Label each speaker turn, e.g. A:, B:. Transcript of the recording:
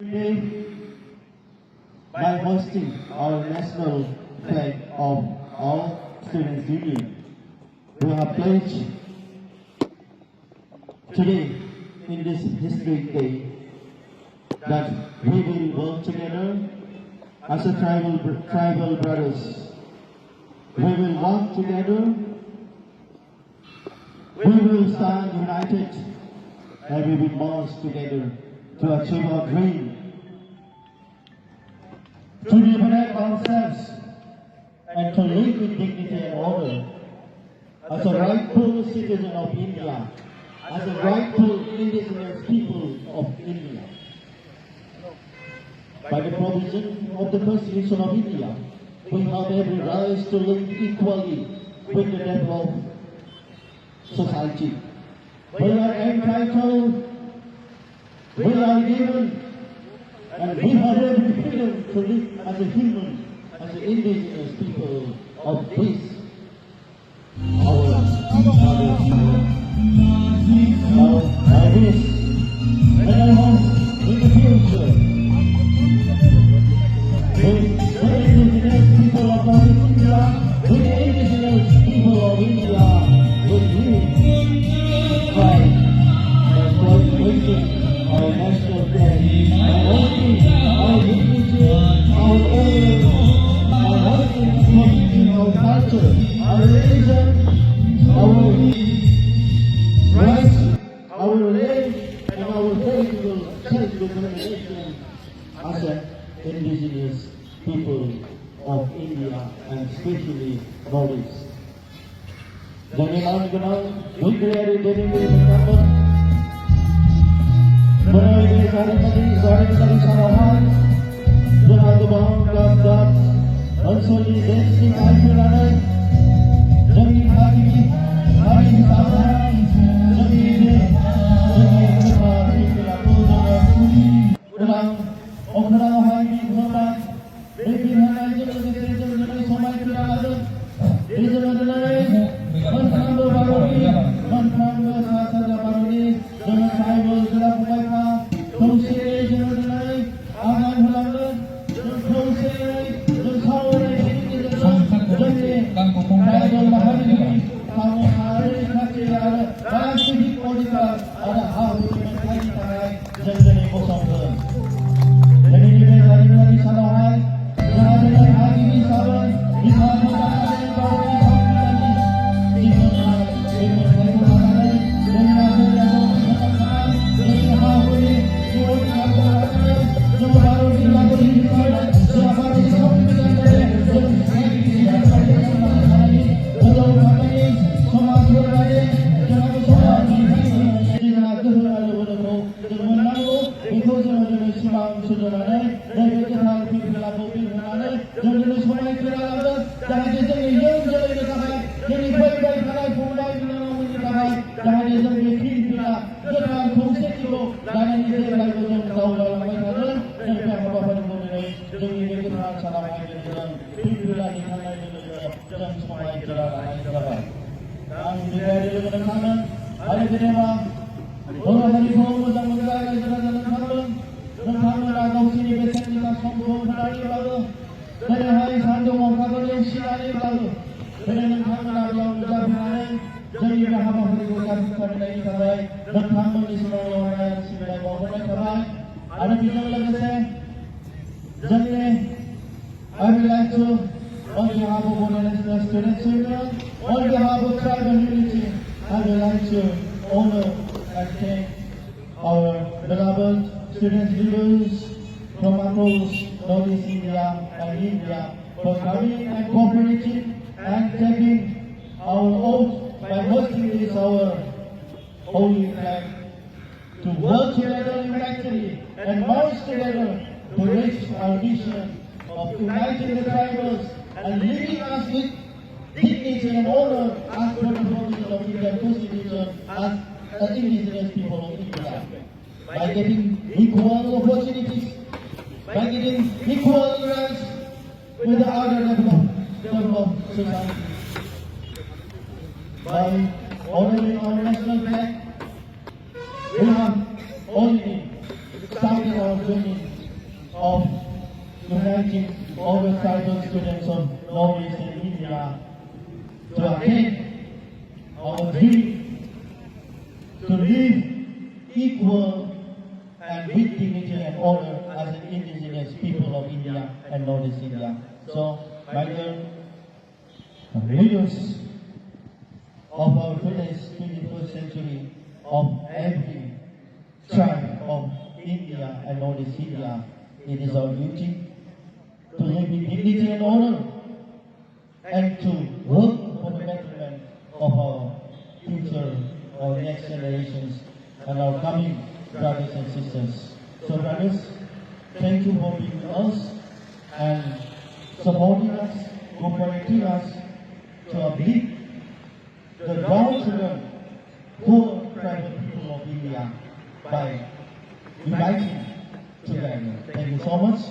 A: Today, by hosting our national flag of all students' union, we have pledged today in this historic day that we will work together as a tribal brothers. We will work together. We will stand united, and we will march together to achieve our dream, to liberate ourselves, and to live with dignity and order as a rightful citizen of India, as a rightful indigenous people of India. By the provision of the Constitution of India, we have every right to live equally with the developed society. We are entitled, we are given, and we have every freedom to live as a human, as an indigenous people of this, our mother. Now, I wish, and I hope in the future, with the indigenous people of North India, with the indigenous people of India, will live by celebrating our national flag, by honoring our dignity, our order, by honoring our culture, our religion, our rights, our land, and our political self-determination as an indigenous people of India, and especially Northeast. Jadi malam kenal, bukti dari pertama. Mulai dari tadi sarahan, dengan kebawang Radab, BoNSU desting akhirnya, jadi hari sama, jadi ulang hari hormat, lebih hari jadi somai kita ada, Menambah baru ini, menambah sahaja baru ini, dengan tribal dalam mereka, konsei jenai, agan halangan, konsei, konsaurai ini dengan tribal mahal ini, kamu hari kaki ada, rasih politik ada hal yang kait tarai, jadi kosong. Jadi ini dari salahai, dari hari ini sahaja, di mana I would like to, on behalf of BoNSU Students Union, on behalf of tribal unity, I would like to honor and thank our beloved student leaders from across Northeast India and India for coming and cooperating and taking our oath by hosting this our holy flag to work together unitedly and march together to reach our vision of uniting the tribals and living us with dignity and honor as per the provision of Indian Constitution as indigenous people of India. By getting equal opportunities, by getting equal rights with the other developed society. By honoring our national flag, we have only started our journey of uniting all the tribal students of Northeastern India to attain our dream to live equal and with dignity and honor as an indigenous people of India and Northeast India. So, my dear leaders of our today's 21st century, of every tribe of India and Northeast India, it is our duty to live with dignity and honor and to work for the betterment of our future, our next generations, and our coming brothers and sisters. So brothers, thank you for being with us and supporting us, cooperating us to uplift the downtrodden, poor tribal people of India by uniting together. Thank you so much.